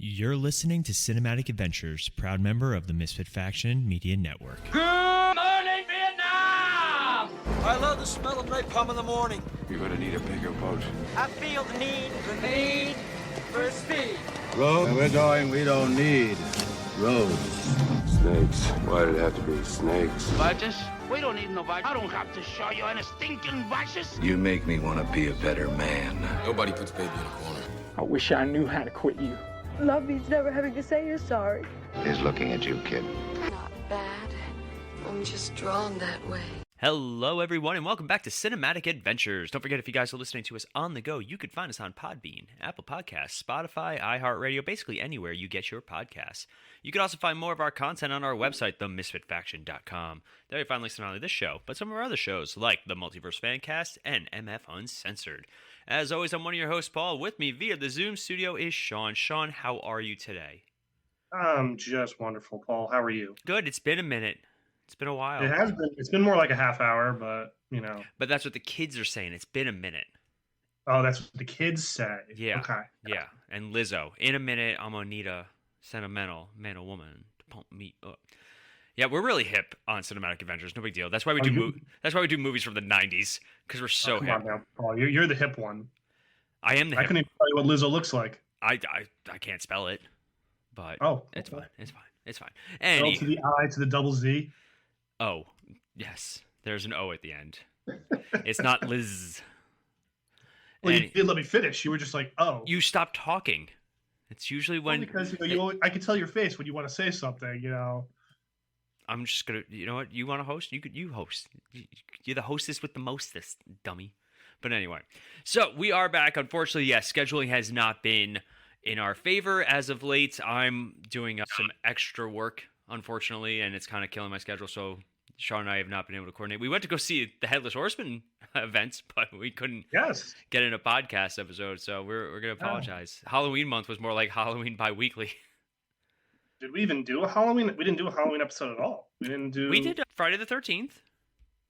You're listening to Cinematic Adventures, proud member of the Misfit Faction Media Network. Good morning, Vietnam! I love the smell of napalm in the morning. You're gonna need a bigger boat. I feel the need for speed. Road, where we're going, we don't need roads. Snakes. Why did it have to be snakes? Vices? We don't need no vices. I don't have to show you any stinking vices. You make me want to be a better man. Nobody puts baby in a corner. I wish I knew how to quit you. Love means never having to say you're sorry. He's looking at you, kid. Not bad. I'm just drawn that way. Hello, everyone, and welcome back to Cinematic Adventures. Don't forget, if you guys are listening to us on the go, you can find us on Podbean, Apple Podcasts, Spotify, iHeartRadio, basically anywhere you get your podcasts. You can also find more of our content on our website, themisfitfaction.com. There you find links to not only this show, but some of our other shows, like the Multiverse Fancast and MF Uncensored. As always, I'm one of your hosts, Paul. With me via the Zoom studio is Sean. Sean, how are you today? I'm just wonderful, Paul. How are you? Good. It's been a minute. It's been a while. It has been. It's been more like a half hour, but you know. But that's what the kids are saying. It's been a minute. Oh, that's what the kids say. Yeah. Okay. Yeah. And Lizzo, in a minute, I'm gonna need a sentimental man or woman to pump me up. Yeah, we're really hip on Cinematic Adventures. No big deal. That's why we do. That's why we do movies from the '90s, because we're so come hip. on now, Paul. You're the hip one. I am the. I hip. couldn't even tell you what Lizzo looks like. I can't spell it, but it's fine. It's fine. It's fine. L to the I to the double Z. Oh, yes. There's an O at the end. It's not Liz. Well, you did let me finish. You were just like, oh. You stopped talking. It's usually when... Because I can tell your face when you want to say something, you know. I'm just going to... You know what? You want to host? You host. You're the hostess with the mostest, dummy. But anyway. So, we are back. Unfortunately, yes, scheduling has not been in our favor as of late. I'm doing some extra work, unfortunately, and it's kind of killing my schedule, so Sean and I have not been able to coordinate. We went to go see the Headless Horseman events, but we couldn't get in a podcast episode, so we're going to apologize. Halloween month was more like Halloween bi-weekly. Did we even do a Halloween? We didn't do a Halloween episode at all. We did Friday the 13th.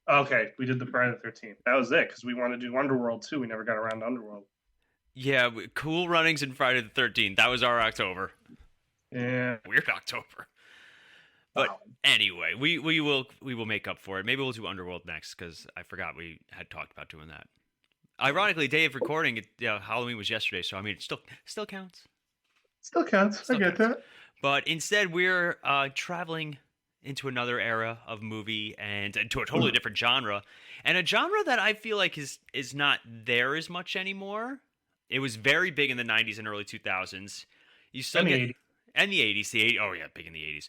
Okay, we did the Friday the 13th. That was it, because we wanted to do Underworld, too. We never got around to Underworld. Yeah, Cool Runnings and Friday the 13th. That was our October. Yeah. Weird October. But anyway, we will make up for it. Maybe we'll do Underworld next, because I forgot we had talked about doing that. Ironically, day of recording, Halloween was yesterday, so I mean, it still counts. Still counts. I get that. But instead, we're traveling into another era of movie and into a totally different genre, and a genre that I feel like is not there as much anymore. It was very big in the 90s and early 2000s. You still get and the 80s. Oh yeah, big in the 80s.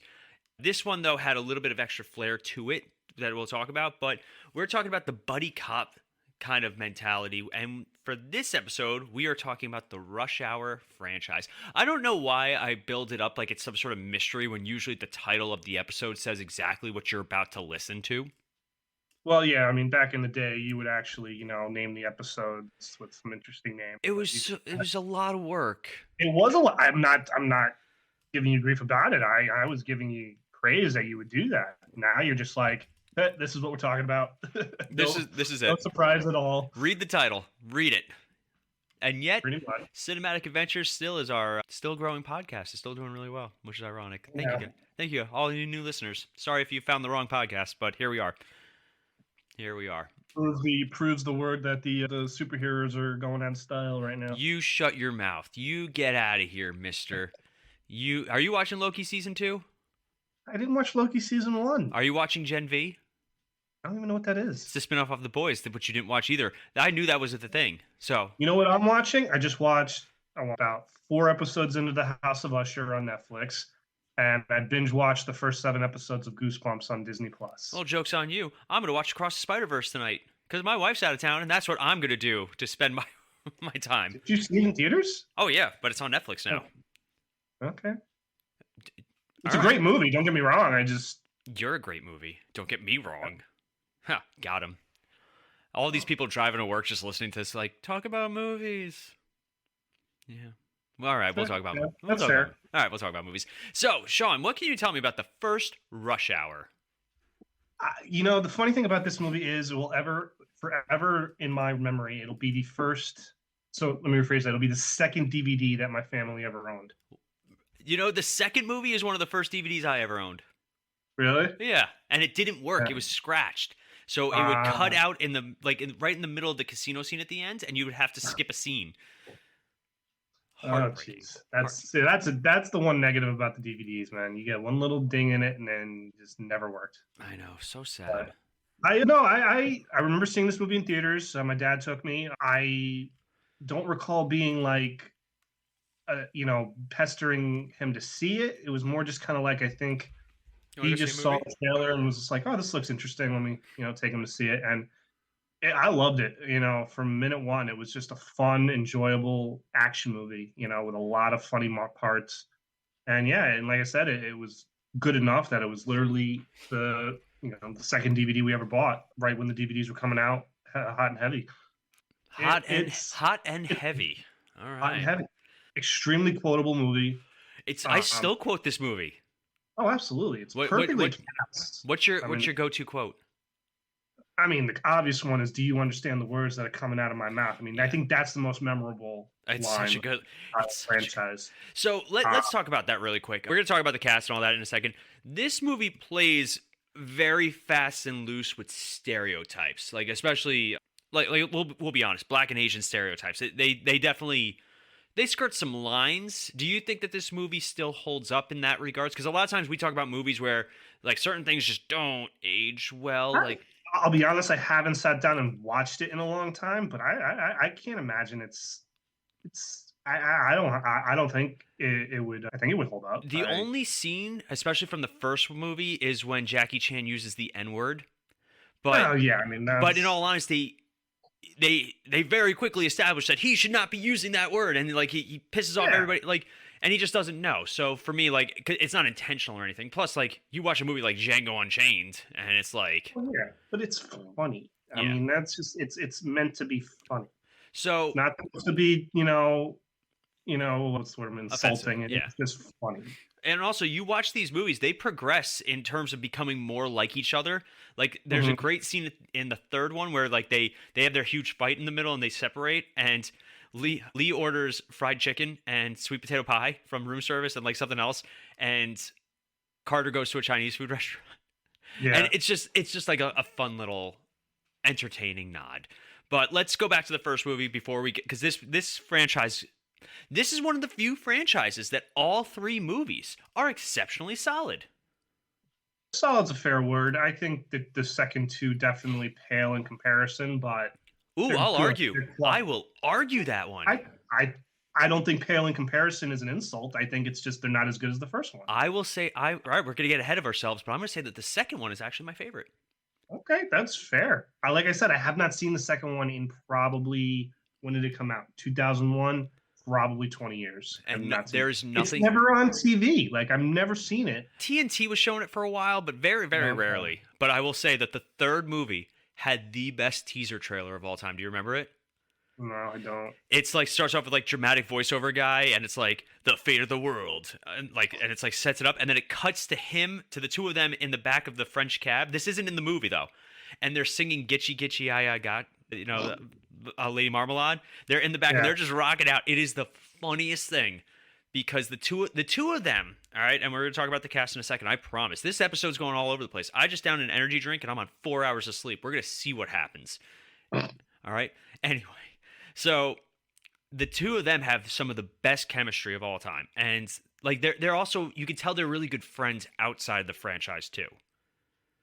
This one, though, had a little bit of extra flair to it that we'll talk about, but we're talking about the buddy cop kind of mentality, and for this episode, we are talking about the Rush Hour franchise. I don't know why I build it up like it's some sort of mystery when usually the title of the episode says exactly what you're about to listen to. Well, yeah, I mean, back in the day, you would actually, name the episodes with some interesting names. It was a lot of work. It was a lot. I'm not giving you grief about it. I was giving you praise that you would do that. Now you're just like, this is what we're talking about. This is it. No surprise at all. Read the title. Read it. And yet, Cinematic Adventures still is our still growing podcast. It's still doing really well, which is ironic. Thank you, all you new listeners. Sorry if you found the wrong podcast, but here we are. Proves the word that the superheroes are going out of style right now. You shut your mouth. You get out of here, mister. Are you watching Loki season 2? I didn't watch Loki season 1. Are you watching Gen V? I don't even know what that is. It's the spinoff of The Boys, which you didn't watch either. I knew that was the thing. So you know what I'm watching? I watched about 4 episodes into The House of Usher on Netflix, and I binge watched the first 7 episodes of Goosebumps on Disney Plus. Well, joke's on you. I'm gonna watch Across the Spider-Verse tonight because my wife's out of town, and that's what I'm gonna do to spend my time. Did you see it in theaters? Oh yeah, but it's on Netflix now. Okay. It's a great movie, don't get me wrong. You're a great movie. Don't get me wrong. Got him. All these people driving to work just listening to this, like, talk about movies. Yeah. Well, all right, we'll talk about movies. That's fair. All right, we'll talk about movies. So, Sean, what can you tell me about the first Rush Hour? The funny thing about this movie is it will forever in my memory, it'll be the first... So let me rephrase that. It'll be the second DVD that my family ever owned. You know, the second movie is one of the first DVDs I ever owned. Really? Yeah, and it didn't work. Yeah. It was scratched. So it would cut out in the right in the middle of the casino scene at the end, and you would have to skip a scene. Oh, Heartbreaking. jeez. That's the one negative about the DVDs, man. You get one little ding in it, and then it just never worked. I know, so sad. I remember seeing this movie in theaters. My dad took me. I don't recall being like, pestering him to see it. It was more just kind of like, I think You wanna he go see a just saw movie? the trailer and was just like, "Oh, this looks interesting. Let me, take him to see it." And I loved it. From minute one, it was just a fun, enjoyable action movie. With a lot of funny parts. And yeah, and like I said, it was good enough that it was literally the second DVD we ever bought right when the DVDs were coming out, hot and heavy. Hot It's and heavy. All hot and right. heavy. Extremely quotable movie. I still quote this movie. Oh, absolutely. It's What- perfectly what- cast. What's your I mean- go-to quote? I mean, the obvious one is, "Do you understand the words that are coming out of my mouth?" I mean, I think that's the most memorable It's line such a good out of it's the such a- franchise. So let's talk about that really quick. We're going to talk about the cast and all that in a second. This movie plays very fast and loose with stereotypes, like especially like we'll be honest, Black and Asian stereotypes. They definitely they skirt some lines. Do you think that this movie still holds up in that regards? Because a lot of times we talk about movies where like certain things just don't age well. Like I'll be honest, I haven't sat down and watched it in a long time, but I can't imagine it's I don't think it would. I think it would hold up. the only scene, especially from the first movie, is when Jackie Chan uses the N-word. But Oh yeah, I mean, but in all honesty, they very quickly established that he should not be using that word, and like he pisses off Yeah. everybody, like, and he just doesn't know. So for me, like, it's not intentional or anything. Plus, like, you watch a movie like Django Unchained, and it's like, Well, yeah, but it's funny. I Yeah. mean, that's just it's meant to be funny. so It's not supposed to be, what's the word, insulting. yeah. It's just funny. and also you watch these movies, they progress in terms of becoming more like each other. Like there's a great scene in the third one where like they have their huge fight in the middle and they separate, and Lee orders fried chicken and sweet potato pie from room service and like something else, and Carter goes to a Chinese food restaurant. Yeah. And it's just like a fun little entertaining nod. But let's go back to the first movie before we get, because this franchise, this is one of the few franchises that all three movies are exceptionally solid. Solid's a fair word. I think that the second two definitely pale in comparison, but Ooh, They're I'll good. argue. They're quality. I will argue that one. I don't think pale in comparison is an insult. I think it's just they're not as good as the first one. I will say, all right, we're going to get ahead of ourselves, but I'm going to say that the second one is actually my favorite. Okay, that's fair. Like I said, I have not seen the second one in probably, when did it come out? 2001, probably 20 years. And I've not seen there's it. nothing. It's never on TV. Like, I've never seen it. TNT was showing it for a while, but very, very Okay. rarely. But I will say that the third movie had the best teaser trailer of all time. Do you remember it? No, I don't. It's like starts off with like dramatic voiceover guy, and it's like the fate of the world, and it's like sets it up, and then it cuts to the two of them in the back of the French cab. This isn't in the movie though, and they're singing "Gitchy Gitchy I Got," Lady Marmalade. They're in the back, and Yeah. they're just rocking out. It is the funniest thing because the two of them. All right, and we're gonna talk about the cast in a second. I promise. This episode's going all over the place. I just downed an energy drink, and I'm on 4 hours of sleep. We're gonna see what happens. All right. Anyway. So the two of them have some of the best chemistry of all time, and like they're also, you can tell they're really good friends outside the franchise too.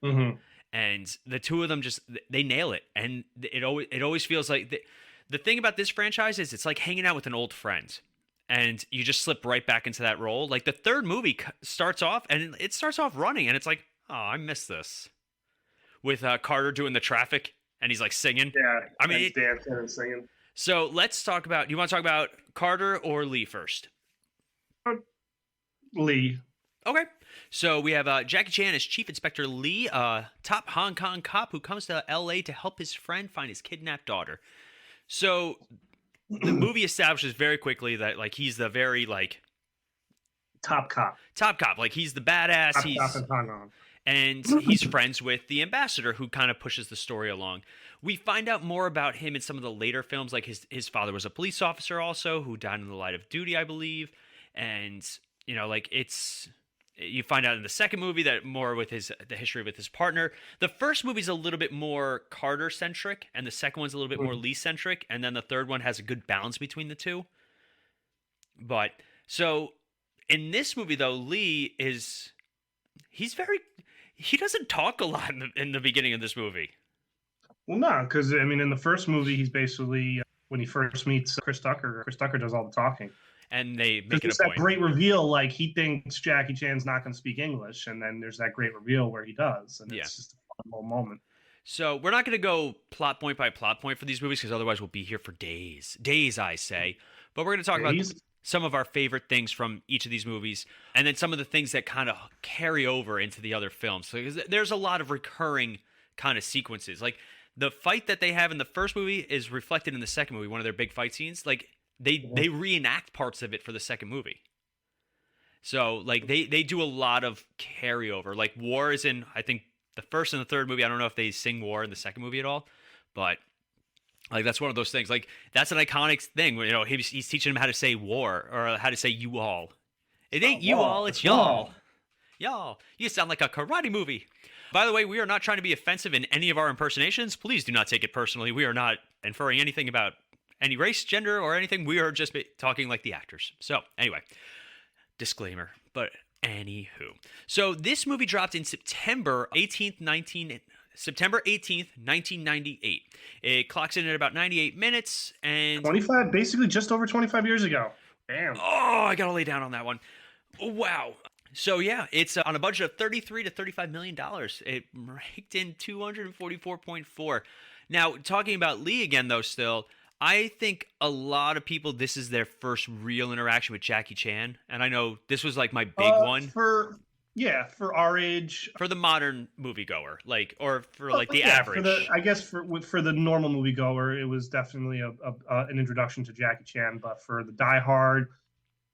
Mm-hmm. And the two of them just they nail it, and it always feels like the thing about this franchise is it's like hanging out with an old friend, and you just slip right back into that role. Like the third movie starts off, and it starts off running, and it's like, oh, I miss this with Carter doing the traffic, and he's like singing. Yeah. I mean, and dancing and singing. So let's talk about. You want to talk about Carter or Lee first? Lee. Okay. So we have Jackie Chan as Chief Inspector Lee, a top Hong Kong cop who comes to L.A. to help his friend find his kidnapped daughter. So the movie establishes very quickly that like he's the very like Top cop. like he's the badass. Top He's cop in Hong Kong. and he's friends with the ambassador who kind of pushes the story along. We find out more about him in some of the later films, like his father was a police officer also who died in the line of duty, I believe, and you know, like it's you find out in the second movie that more with the history with his partner. The first movie's a little bit more Carter centric, and the second one's a little bit more Lee centric, and then the third one has a good balance between the two. But so in this movie though, Lee is he doesn't talk a lot in the beginning of this movie. Well, no, because I mean, in the first movie, he's basically when he first meets Chris Tucker. Chris Tucker does all the talking, and they make it it's a that point. great reveal. Like he thinks Jackie Chan's not going to speak English, and then there's that great reveal where he does, and it's just a fun little moment. So we're not going to go plot point by plot point for these movies because otherwise we'll be here for days, I say. But we're going to talk about some of our favorite things from each of these movies, and then some of the things that kind of carry over into the other films. So there's a lot of recurring kind of sequences. Like the fight that they have in the first movie is reflected in the second movie, one of their big fight scenes. Like they reenact parts of it for the second movie. So like they do a lot of carryover. Like War is in, I think, the first and the third movie. I don't know if they sing War in the second movie at all, but like that's one of those things. Like that's an iconic thing where, you know, he's teaching him how to say war or how to say you all. It ain't you all, it's y'all. Y'all. You sound like a karate movie. By the way, we are not trying to be offensive in any of our impersonations. Please do not take it personally. We are not inferring anything about any race, gender, or anything. We are just talking like the actors. So anyway, disclaimer. But anywho. So this movie dropped in September 18th, 1998. It clocks in at about 98 minutes and 25, basically just over 25 years ago. Damn. Oh, I gotta lay down on that one. Wow. So yeah, it's on a budget of $33 to $35 million. It raked in 244.4. Now, talking about Lee again, though, still, I think a lot of people, this is their first real interaction with Jackie Chan, and I know this was like my big one for our age, for the modern moviegoer, like, or for like the average. For the normal moviegoer, it was definitely an introduction to Jackie Chan. But for the diehard,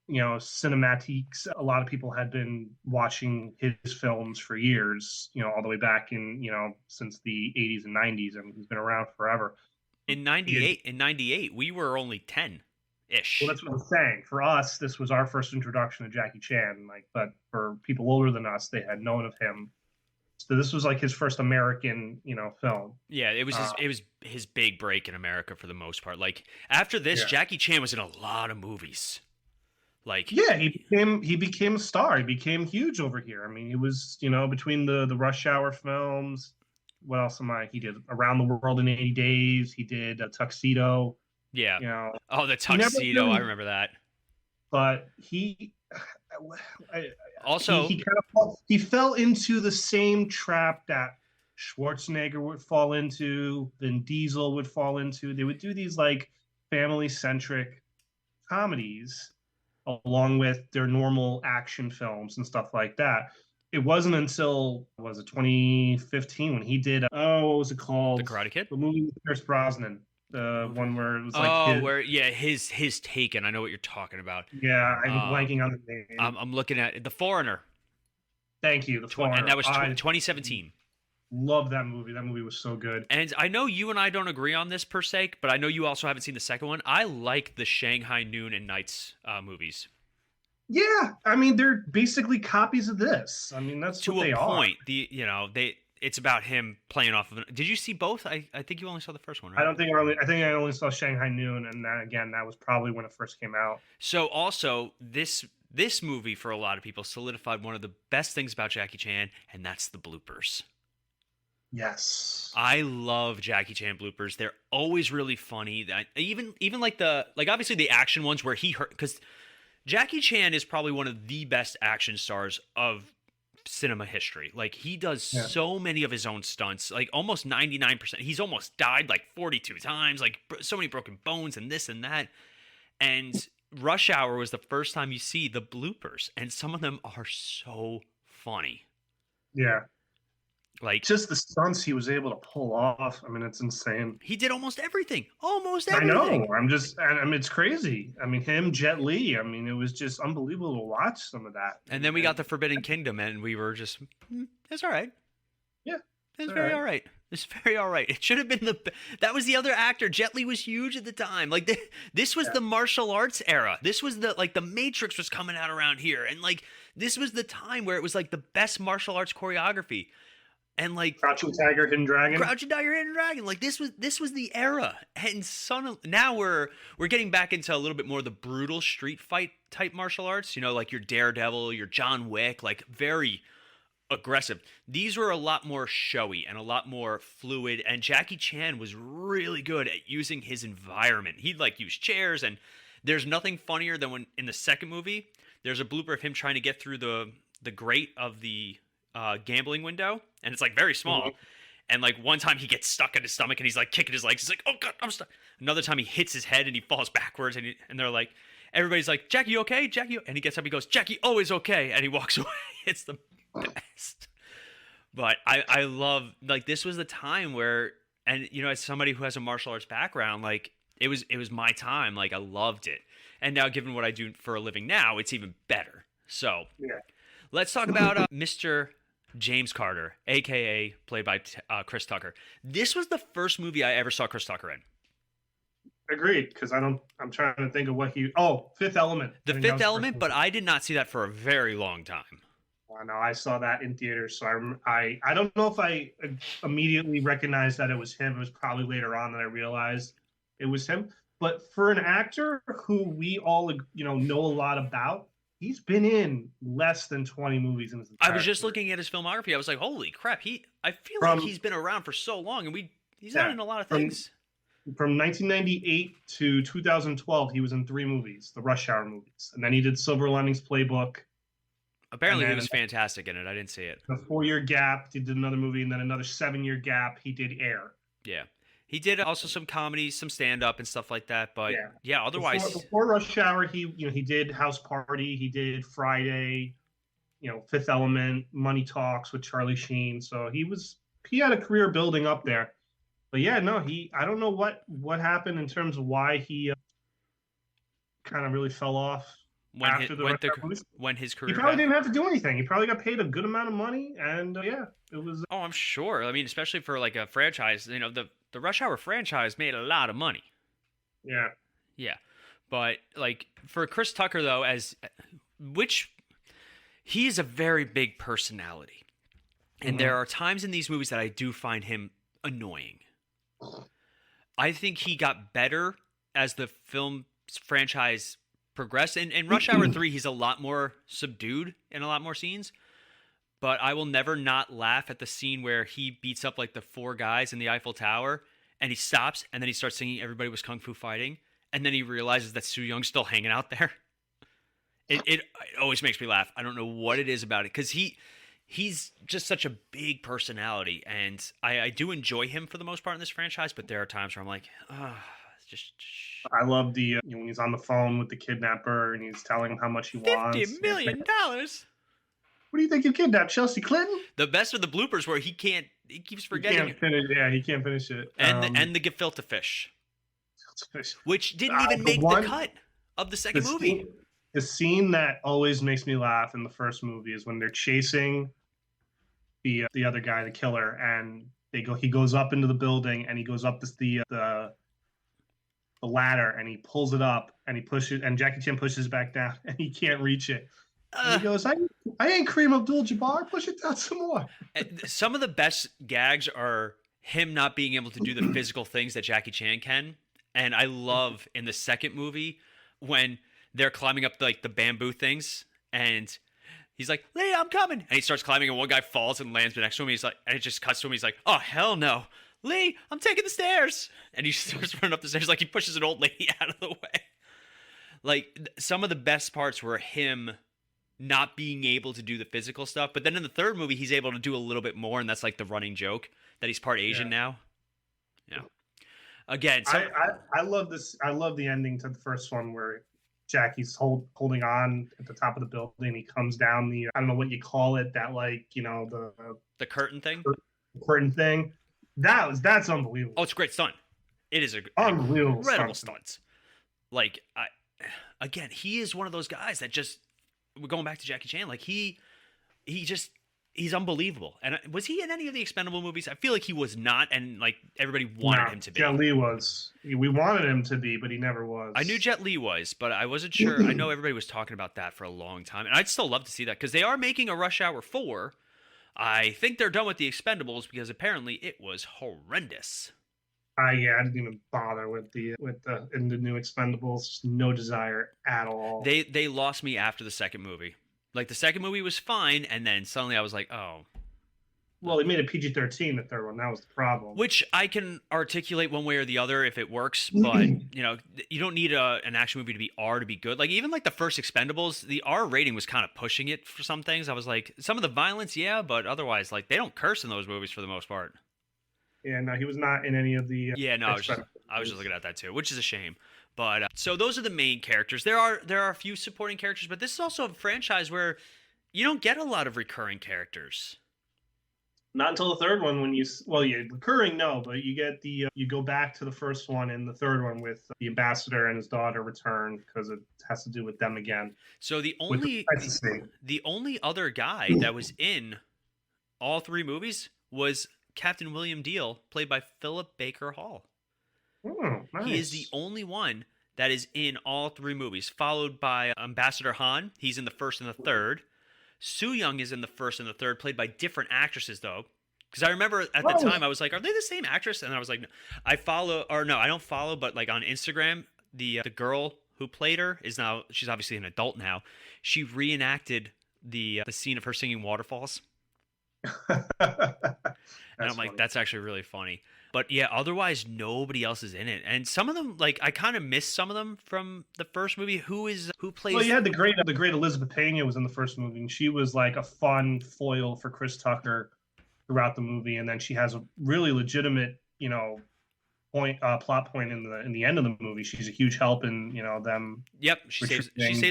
you know, cinematiques, a lot of people had been watching his films for years, you know, all the way back in, you know, since the 80s and 90s. I mean, he's been around forever. In 98, we were only 10-ish. Well, that's what I'm saying. For us, this was our first introduction to Jackie Chan. Like, but for people older than us, they had known of him. So this was like his first American, you know, film. Yeah, it was his big break in America for the most part. Like after this, Jackie Chan was in a lot of movies. Like he became a star. He became huge over here. I mean, he was, you know, between the Rush Hour films. What else he did Around the World in 80 Days. He did a Tuxedo. Yeah. You know. Oh, the Tuxedo. I remember that. But he also he fell into the same trap that Schwarzenegger would fall into, Vin Diesel would fall into. They would do these like family-centric comedies along with their normal action films and stuff like that. It wasn't until, 2015 when he did, what was it called? The Karate Kid? The movie with Pierce Brosnan. The one where it was like his Taken. I know what you're talking about. Yeah, I'm blanking on the name. I'm looking at The Foreigner. Thank you, The Foreigner. And that was 2017. Love that movie. That movie was so good. And I know you and I don't agree on this per se, but I know you also haven't seen the second one. I like the Shanghai Noon and Nights movies. Yeah, I mean they're basically copies of this. I mean that's what they are. To a point. It's about him playing off of. Did you see both? I think you only saw the first one, right? I think I only saw Shanghai Noon, and that was probably when it first came out. So also this movie for a lot of people solidified one of the best things about Jackie Chan, and that's the bloopers. Yes, I love Jackie Chan bloopers. They're always really funny. Even like obviously the action ones where he hurt, because Jackie Chan is probably one of the best action stars of cinema history. Like he does so many of his own stunts, like almost 99%. He's almost died like 42 times, like so many broken bones and this and that. And Rush Hour was the first time you see the bloopers, and some of them are so funny. Yeah. Like just the stunts he was able to pull off. I mean, it's insane. He did almost everything. I know. I mean, it's crazy. I mean, him, Jet Li. I mean, it was just unbelievable to watch some of that. And then we got the Forbidden Kingdom, and we were just, it's all right. Yeah, it's very all right. was very all right. It should have been that was the other actor. Jet Li was huge at the time. Like this was the martial arts era. This was the Matrix was coming out around here, and like this was the time where it was like the best martial arts choreography. And like Crouching Tiger, Hidden Dragon. Crouching Tiger, Hidden Dragon. Like this was the era. And now we're getting back into a little bit more of the brutal street fight type martial arts. You know, like your Daredevil, your John Wick, like very aggressive. These were a lot more showy and a lot more fluid. And Jackie Chan was really good at using his environment. He'd like use chairs, and there's nothing funnier than when in the second movie there's a blooper of him trying to get through the grate of the gambling window, and it's like very small. And like one time he gets stuck in his stomach and he's like kicking his legs. He's like, oh God, I'm stuck. Another time he hits his head and he falls backwards, and they're like, everybody's like, Jackie, you okay? Jackie, and he gets up, he goes, Jackie, always okay, and he walks away. It's the best. But I love, like, this was the time where, and you know, as somebody who has a martial arts background, like it was my time. Like I loved it. And now given what I do for a living now, it's even better. So let's talk about Mr. James Carter, a.k.a. played by Chris Tucker. This was the first movie I ever saw Chris Tucker in. Agreed, because I'm trying to think of what Fifth Element. The Fifth Element, but I did not see that for a very long time. No, I saw that in theaters, so I don't know if I immediately recognized that it was him. It was probably later on that I realized it was him. But for an actor who we all know a lot about, he's been in less than 20 movies in his entire I was just career. looking at his filmography. I was like, holy crap, I feel like he's been around for so long, and he's not in a lot of things. From 1998 to 2012, he was in 3 movies, the Rush Hour movies. And then he did Silver Linings Playbook. Apparently he was fantastic in it. I didn't see it. A 4-year gap, he did another movie, and then another 7-year gap, he did Air. Yeah. He did also some comedies, some stand-up and stuff like that. But yeah, otherwise... Before Rush Hour, he did House Party, he did Friday, Fifth Element, Money Talks with Charlie Sheen. So he had a career building up there. But yeah, no, I don't know what happened in terms of why he kind of really fell off when his career. He probably didn't have to do anything. He probably got paid a good amount of money, and it was. Oh, I'm sure. I mean, especially for like a franchise, the Rush Hour franchise made a lot of money. Yeah. Yeah, but like for Chris Tucker though, he's a very big personality, and there are times in these movies that I do find him annoying. I think he got better as the film franchise progressed. In Rush Hour 3, he's a lot more subdued in a lot more scenes. But I will never not laugh at the scene where he beats up like the 4 guys in the Eiffel Tower, and he stops, and then he starts singing "Everybody Was Kung Fu Fighting," and then he realizes that Su Young's still hanging out there. It always makes me laugh. I don't know what it is about it, because he's just such a big personality, and I do enjoy him for the most part in this franchise, but there are times where I'm like, just... I love the when he's on the phone with the kidnapper and he's telling him how much he wants. $50 million. What do you think you kidnapped, Chelsea Clinton? The best of the bloopers where he keeps forgetting. He can't finish it. And the gefilte fish, which didn't even make the cut of the second movie. The scene that always makes me laugh in the first movie is when they're chasing the other guy, the killer, and he goes up into the building, and he goes up the ladder, and he pulls it up, and he pushes, and Jackie Chan pushes back down, and he can't reach it. And he goes, I ain't Kareem Abdul-Jabbar, push it down some more. Some of the best gags are him not being able to do the physical things that Jackie Chan can. And I love in the second movie when they're climbing up like the bamboo things, and he's like, Lee, I'm coming. And he starts climbing, and one guy falls and lands next to him. He's like, and it just cuts to him. He's like, oh, hell no. Lee, I'm taking the stairs. And he starts running up the stairs like he pushes an old lady out of the way. Like, some of the best parts were him not being able to do the physical stuff. But then in the third movie, he's able to do a little bit more, and that's like the running joke that he's part Asian now. Yeah. Again, I love this. I love the ending to the first one where Jackie's holding on at the top of the building. He comes down I don't know what you call it, that like, the curtain thing. Curtain thing. That's unbelievable. Oh, it's a great stunt. It is unbelievable, incredible stunts. Like again, he is one of those guys that just, we're going back to Jackie Chan. Like he just he's unbelievable. And was he in any of the Expendable movies? I feel like he was not, and like everybody wanted him to be. Jet Li was. We wanted him to be, but he never was. I knew Jet Li was, but I wasn't sure. I know everybody was talking about that for a long time, and I'd still love to see that because they are making a Rush Hour 4. I think they're done with the Expendables because apparently it was horrendous. I didn't even bother with the new Expendables. No desire at all. They lost me after the second movie. Like the second movie was fine, and then suddenly I was like, oh. Well, they made a PG-13 the third one. That was the problem. Which I can articulate one way or the other if it works, but you don't need an action movie to be R to be good. Like even like the first Expendables, the R rating was kind of pushing it for some things. I was like, some of the violence, yeah, but otherwise, like they don't curse in those movies for the most part. Yeah, no, he was not in any of the. I was just looking at that too, which is a shame. But so those are the main characters. There are a few supporting characters, but this is also a franchise where you don't get a lot of recurring characters. Not until the third one, recurring no, but you get you go back to the first one and the third one with the ambassador and his daughter return because it has to do with them again. So the only other guy that was in all three movies was Captain William Deal, played by Philip Baker Hall. Oh, nice. He is the only one that is in all three movies, followed by Ambassador Han. He's in the first and the third. Soo Young is in the first and the third, played by different actresses, though. Because I remember at the time, I was like, are they the same actress? And I was like, no. I don't follow, but like on Instagram, the girl who played her she's obviously an adult now. She reenacted the scene of her singing Waterfalls. And I'm like, funny. that's actually really funny. But yeah, otherwise nobody else is in it. And some of them, like I kind of miss some of them from the first movie. Who plays? Well, you had the great Elizabeth Pena was in the first movie, and she was like a fun foil for Chris Tucker throughout the movie. And then she has a really legitimate, plot point in the end of the movie. She's a huge help in them. Yep, she saves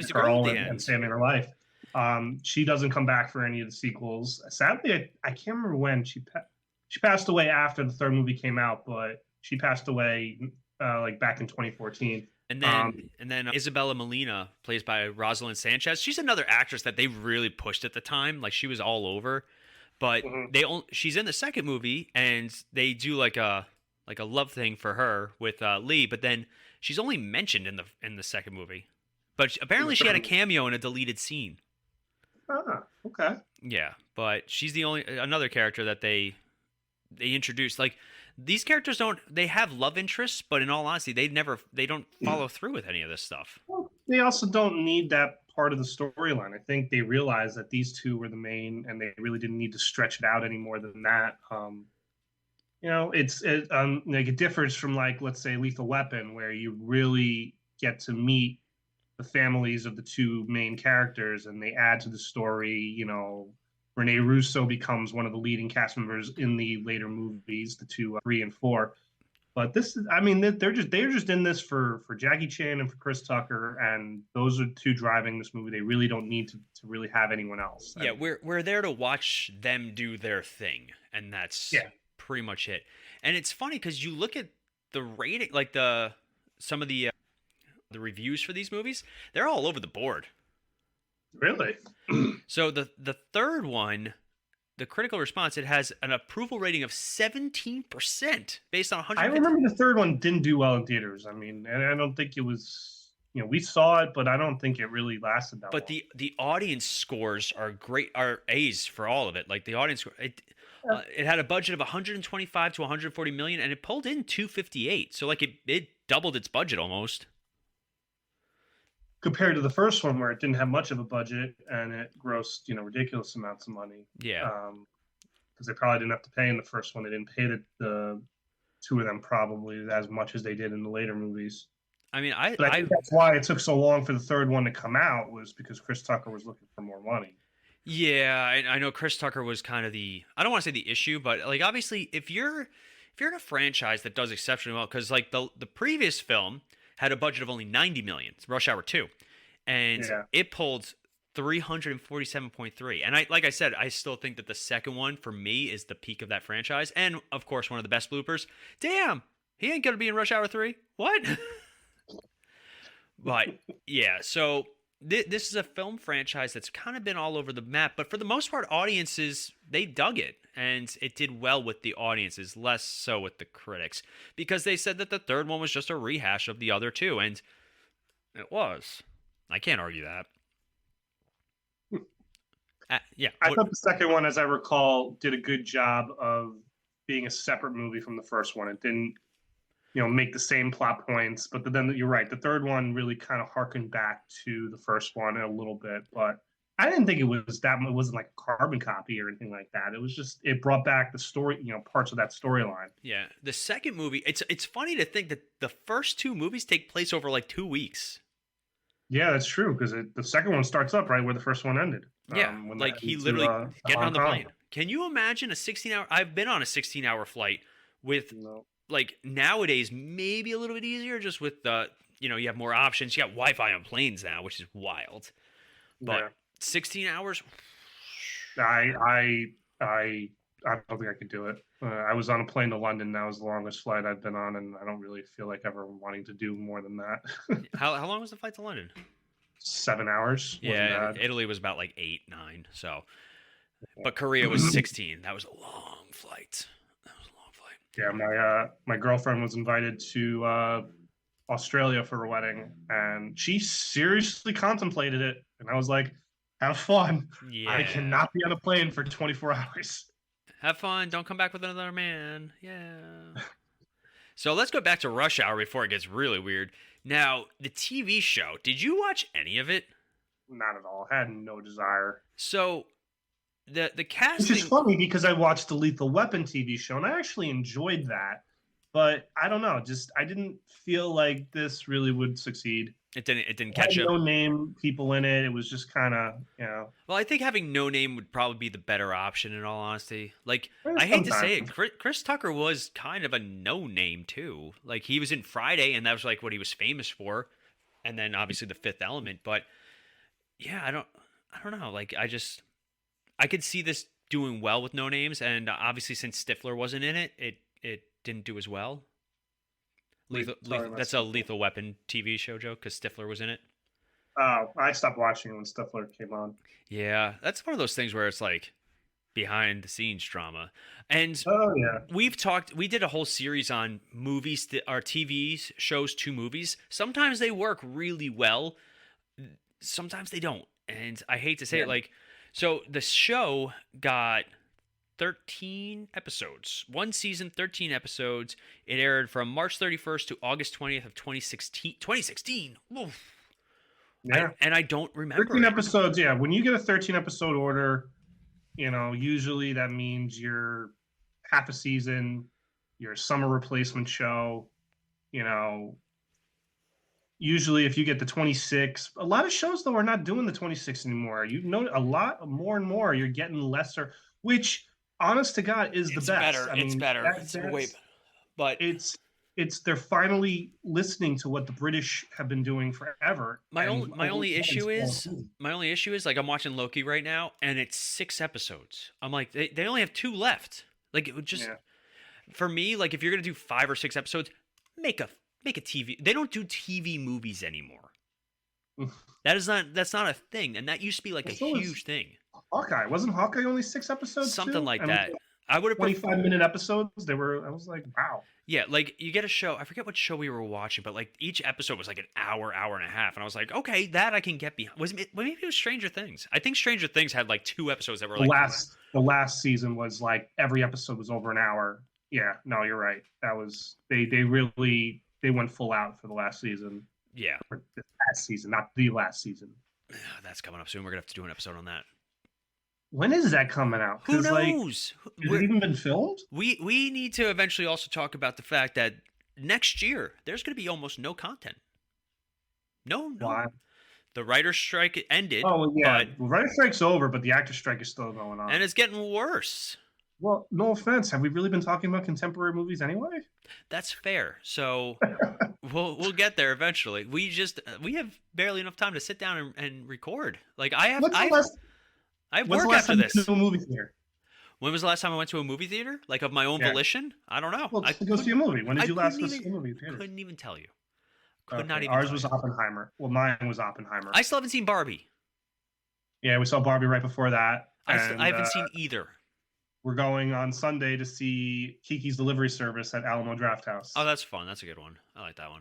the girl at the end and saving her life. She doesn't come back for any of the sequels. Sadly, I can't remember when she passed away after the third movie came out, but she passed away like back in 2014. And then Isabella Molina, plays by Rosalind Sanchez. She's another actress that they really pushed at the time. Like she was all over, but she's in the second movie, and they do like a love thing for her with Lee. But then she's only mentioned in the second movie. But apparently she had a cameo in a deleted scene. Ah, okay. Yeah, but she's another character that they introduced. Like these characters they have love interests, but in all honesty, they don't follow through with any of this stuff. Well, they also don't need that part of the storyline. I think they realized that these two were the main, and they really didn't need to stretch it out any more than that. It differs from like, let's say, Lethal Weapon, where you really get to meet the families of the two main characters, and they add to the story. Rene Russo becomes one of the leading cast members in the later movies, the 2, 3, and 4. But this is, they're just in this for Jackie Chan and for Chris Tucker, and those are two driving this movie. They really don't need to really have anyone else. Yeah, we're there to watch them do their thing, and that's pretty much it. And it's funny because you look at the rating, like some of the reviews for these movies, they're all over the board. Really? So the third one, the critical response, it has an approval rating of 17% based on 100. I remember the third one didn't do well in theaters. And I don't think it was, we saw it, but I don't think it really lasted that long. But the audience scores are great, are A's for all of it. Like the audience, it had a budget of 125 to 140 million, and it pulled in 258. So like it doubled its budget almost. Compared to the first one, where it didn't have much of a budget and it grossed, ridiculous amounts of money. Yeah. Because they probably didn't have to pay in the first one. They didn't pay the two of them probably as much as they did in the later movies. I think that's why it took so long for the third one to come out, was because Chris Tucker was looking for more money. Yeah, I know Chris Tucker was kind of I don't want to say the issue, but like obviously if you're in a franchise that does exceptionally well, because like the previous film had a budget of only 90 million, Rush Hour 2, and it pulled 347.3. And like I said, I still think that the second one for me is the peak of that franchise, and of course one of the best bloopers. Damn, he ain't gonna be in Rush Hour 3. What? But yeah, so this is a film franchise that's kind of been all over the map, but for the most part, audiences, they dug it, and it did well with the audiences, less so with the critics, because they said that the third one was just a rehash of the other two, and it was. I can't argue that. Yeah. I thought the second one, as I recall, did a good job of being a separate movie from the first one. It didn't, make the same plot points, but then you're right. The third one really kind of harkened back to the first one a little bit, but I didn't think it wasn't like a carbon copy or anything like that. It was just, it brought back the story, parts of that storyline. Yeah. The second movie, it's funny to think that the first two movies take place over like 2 weeks. Yeah, that's true, because the second one starts up right where the first one ended. Yeah, like he literally getting on the plane. Can you imagine a 16-hour? I've been on a 16-hour flight with, like, nowadays maybe a little bit easier, just with the, you have more options. You got Wi-Fi on planes now, which is wild. But 16 hours. I don't think I could do it. I was on a plane to London. That was the longest flight I've been on, and I don't really feel like ever wanting to do more than that. How long was the flight to London? 7 hours. Yeah, Italy was about like 8, 9. So, but Korea was 16. That was a long flight. Yeah, my girlfriend was invited to Australia for a wedding, and she seriously contemplated it, and I was like, "Have fun. Yeah. I cannot be on a plane for 24 hours." Have fun. Don't come back with another man. Yeah. So let's go back to Rush Hour before it gets really weird. Now, the TV show, did you watch any of it? Not at all. I had no desire. So the casting... Which is funny because I watched the Lethal Weapon TV show and I actually enjoyed that. But I don't know. I didn't feel like this really would succeed. It didn't catch up. No name people in it. It was just kind of, Well, I think having no name would probably be the better option, in all honesty. Like, I hate to say it, Chris Tucker was kind of a no name too. Like, he was in Friday, and that was like what he was famous for, and then obviously The Fifth Element. But yeah, I don't know. Like, I could see this doing well with no names, and obviously since Stifler wasn't in it, it didn't do as well. That's a Lethal Weapon TV show, Joe, because Stifler was in it. Oh, I stopped watching when Stifler came on. Yeah, that's one of those things where it's like behind the scenes drama. And we did a whole series on movies, our TV shows to movies. Sometimes they work really well. Sometimes they don't. And I hate to say it, like, so the show got 13 episodes. One season, 13 episodes. It aired from March 31st to August 20th of 2016. 2016. Oof. Yeah. I don't remember. 13 episodes, yeah. When you get a 13 episode order, usually that means you're half a season, you're a summer replacement show, usually if you get the 26, a lot of shows though are not doing the 26 anymore. A lot more and more you're getting lesser, which honest to God is the best. Better. It's better. But it's they're finally listening to what the British have been doing forever. My only issue is like I'm watching Loki right now and it's 6 episodes. I'm like they only have 2 left. Like it would just for me, like if you're gonna do 5 or 6 episodes, make a TV. They don't do TV movies anymore. That's not a thing, and that used to be like a huge thing. Hawkeye wasn't Hawkeye only 6 episodes? Something like that. I would have 25-minute episodes. I was like, wow. Yeah, like you get a show. I forget what show we were watching, but like each episode was like an hour and a half, and I was like, okay, that I can get behind. Maybe it was Stranger Things. I think Stranger Things had like 2 episodes that were like the last season was like every episode was over an hour. Yeah, no, you're right. That was they went full out for the last season. Yeah, for the last season, not the last season. That's coming up soon. We're gonna have to do an episode on that. When is that coming out? Who knows? Has it even been filmed? We need to eventually also talk about the fact that next year there's going to be almost no content. No. Why? The writer's strike ended. Oh yeah, the writer's strike's over, but the actor's strike is still going on, and it's getting worse. Well, no offense. Have we really been talking about contemporary movies anyway? That's fair. So we'll get there eventually. We have barely enough time to sit down and record. Like I work after this. To a movie theater? When was the last time I went to a movie theater? Like of my own volition? I don't know. Well, to go see a movie. When did you last go see a movie theater? Couldn't even tell you. Could not Okay, even ours tell was you. Oppenheimer. Well, mine was Oppenheimer. I still haven't seen Barbie. Yeah, we saw Barbie right before that, I and haven't seen either. we're going on Sunday to see Kiki's Delivery Service at Alamo Draft House. Oh, that's fun. That's a good one. I like that one.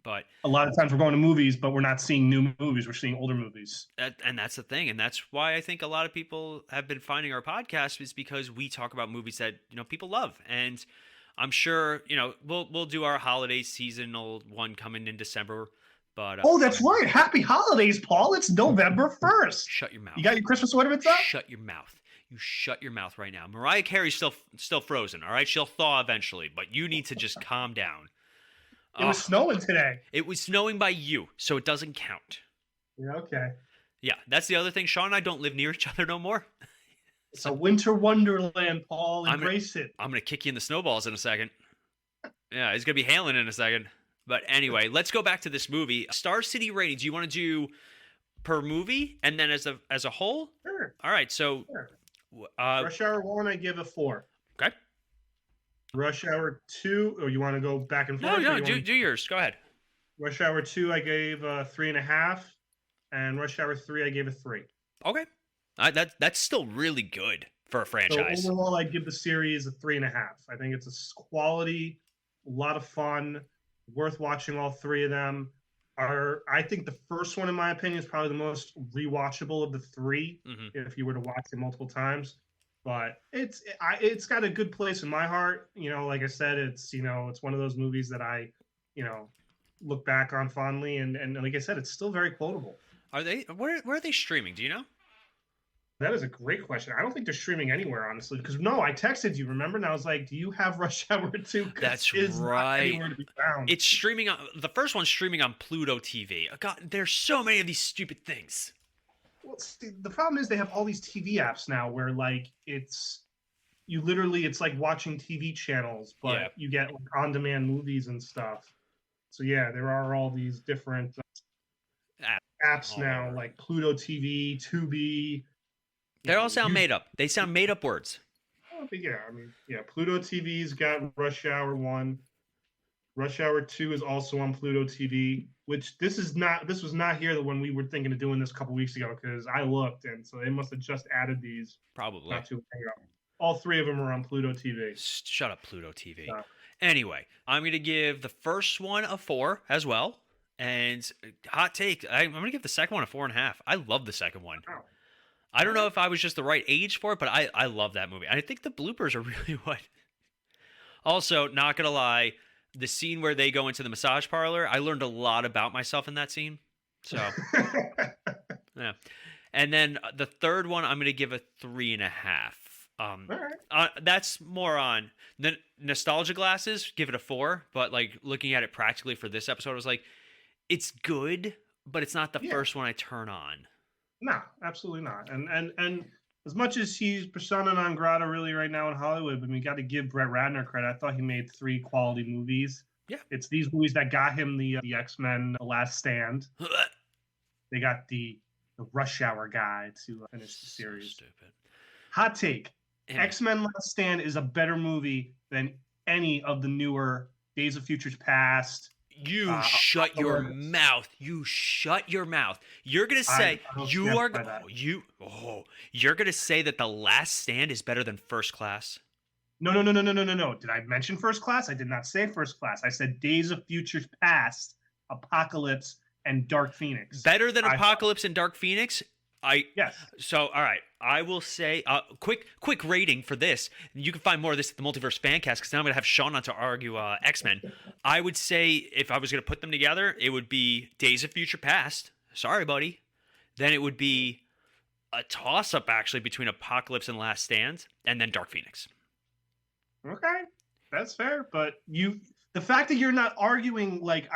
But A lot of times we're going to movies, but we're not seeing new movies. We're seeing older movies. and that's the thing, and that's why I think a lot of people have been finding our podcast is because we talk about movies that people love, and I'm sure we'll do our holiday seasonal one coming in December. But Oh, that's right. Happy holidays, Paul. It's November 1st. shut your mouth. You got your Christmas ornaments up? Shut your mouth. You shut your mouth right now. Mariah Carey's still frozen. All right, she'll thaw eventually, but you need to just calm down. It was snowing today. It was snowing by you, so it doesn't count. Yeah, okay. Yeah, that's the other thing. Sean and I don't live near each other no more. It's a winter wonderland, Paul. Embrace it. I'm gonna kick you in the snowballs in a second. Yeah, it's gonna be hailing in a second. But anyway, let's go back to this movie. Star City ratings. You want to do per movie and then as a whole? Sure. All right. So, Sure. Rush Hour 1, I give a 4. okay. Rush Hour 2, or you want to go back and forth? No, do yours. Go ahead. Rush Hour 2, I gave a 3.5, and Rush Hour 3, I gave a 3. Okay. That's still really good for a franchise. So overall, I'd give the series a 3.5. I think it's quality, a lot of fun, worth watching all three of them. I think the first one, in my opinion, is probably the most rewatchable of the three, if you were to watch it multiple times. But it's got a good place in my heart. Like I said, it's one of those movies that I, look back on fondly, and like I said, it's still very quotable. Are they? Where are they streaming? Do you know? That is a great question. I don't think they're streaming anywhere, honestly. Because no, I texted you, remember? And I was like, "Do you have Rush Hour 2?" That's it's right. Not anywhere to be found. It's streaming on the first one's streaming on Pluto TV. God, there's so many of these stupid things. Well, see, the problem is they have all these TV apps now, where like it's like watching TV channels, but you get like on-demand movies and stuff. So yeah, there are all these different apps now, like Pluto TV, Tubi. They all sound made up. They sound made up words. But yeah, Pluto TV's got Rush Hour 1. Rush Hour 2 is also on Pluto TV, which this was not here when we were thinking of doing this a couple weeks ago, because I looked, and so they must have just added these. Probably. Not too long ago. All three of them are on Pluto TV. Shut up, Pluto TV. Anyway, I'm going to give the first one a 4 as well. And hot take, I'm going to give the second one a 4.5. I love the second one. Oh. I don't know if I was just the right age for it, but I love that movie. I think the bloopers are really what. Also, not going to lie, the scene where they go into the massage parlor, I learned a lot about myself in that scene. So, yeah. And then the third one, I'm going to give a 3.5. All right. That's more on the nostalgia glasses. Give it a 4, but like looking at it practically for this episode, I was like, it's good, but it's not the first one I turn on. No, absolutely not. And as much as he's persona non grata really right now in Hollywood, but we got to give Brett Ratner credit. I thought he made 3 quality movies. Yeah, it's these movies that got him the X-Men: The Last Stand. They got the Rush Hour guy to finish the series. So stupid. Hot take. X-Men Last Stand is a better movie than any of the newer Days of Futures Past. You shut your mouth. You shut your mouth. You're going to say you're going to say that The Last Stand is better than First Class? No. Did I mention First Class? I did not say First Class. I said Days of Futures Past, Apocalypse, and Dark Phoenix. Better than Apocalypse and Dark Phoenix? Yes. So, all right. I will say, quick rating for this. You can find more of this at the Multiverse Fancast, because now I'm going to have Sean on to argue X-Men. I would say, if I was going to put them together, it would be Days of Future Past. Sorry, buddy. Then it would be a toss-up, actually, between Apocalypse and Last Stand, and then Dark Phoenix. Okay. That's fair. But the fact that you're not arguing, like,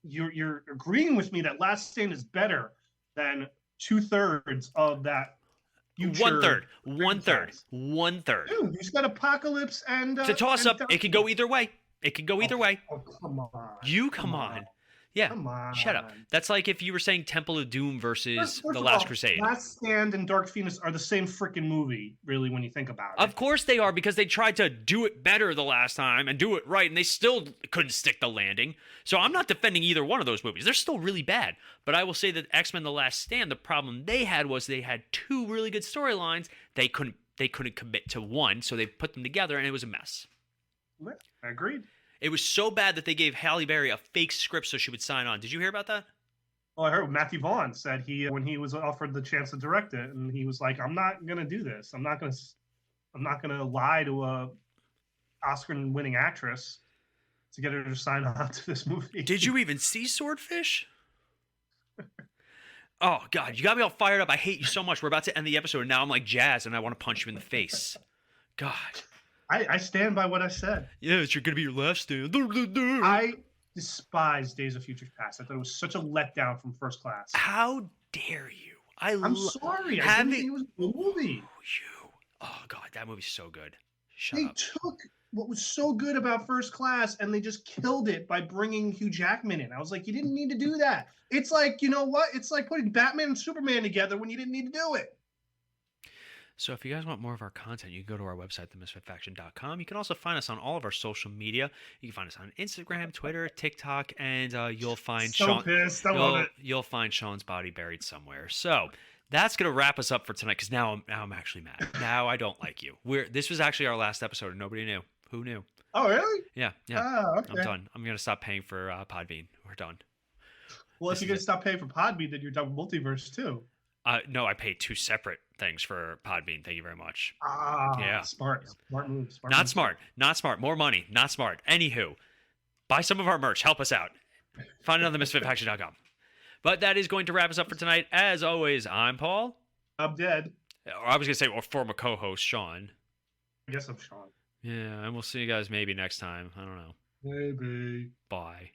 you're agreeing with me that Last Stand is better than 2/3 of that. One third. Dude, you just got Apocalypse and to toss up. It could go either way. Oh, come on. Come on. Yeah. Come on. Shut up. That's like if you were saying Temple of Doom versus First The of Last all, Crusade. Last Stand and Dark Phoenix are the same freaking movie, really, when you think about it. Of course they are, because they tried to do it better the last time and do it right, and they still couldn't stick the landing. So I'm not defending either one of those movies. They're still really bad. But I will say that X-Men: The Last Stand, the problem they had was they had two really good storylines. They couldn't commit to one, so they put them together, and it was a mess. Yeah, I agreed. It was so bad that they gave Halle Berry a fake script so she would sign on. Did you hear about that? Well, I heard Matthew Vaughn said when he was offered the chance to direct it, and he was like, "I'm not gonna do this. I'm not gonna lie to a Oscar-winning actress to get her to sign on to this movie." Did you even see Swordfish? Oh, God, you got me all fired up. I hate you so much. We're about to end the episode, and now I'm like jazzed, and I want to punch you in the face. God. I stand by what I said. Yeah, it's going to be your last stand. I despise Days of Future Past. I thought it was such a letdown from First Class. How dare you? I'm sorry. I didn't think it was a good movie. Oh, God, that movie's so good. They Shut up. took what was so good about First Class and they just killed it by bringing Hugh Jackman in. I was like, you didn't need to do that. It's like, you know what? It's like putting Batman and Superman together when you didn't need to do it. So if you guys want more of our content, you can go to our website, themisfitfaction.com. You can also find us on all of our social media. You can find us on Instagram, Twitter, TikTok, and you'll find Pissed. I love it. You'll find Sean's body buried somewhere. So that's gonna wrap us up for tonight, because now I'm actually mad. Now I don't like you. This was actually our last episode, and nobody knew. Who knew? Oh, really? Yeah. Oh, okay. I'm done. I'm gonna stop paying for Podbean. We're done. Well, if you're going to stop paying for Podbean, then you're done with Multiverse, too. No, I paid two separate things for Podbean. Thank you very much. Yeah. Smart move. Not smart. More money. Not smart. Anywho, buy some of our merch. Help us out. Find it on themisfitfaction.com. But that is going to wrap us up for tonight. As always, I'm Paul. I'm dead. Or I was going to say, or former co-host, Sean. I guess I'm Sean. Yeah, and we'll see you guys maybe next time. I don't know. Maybe. Bye.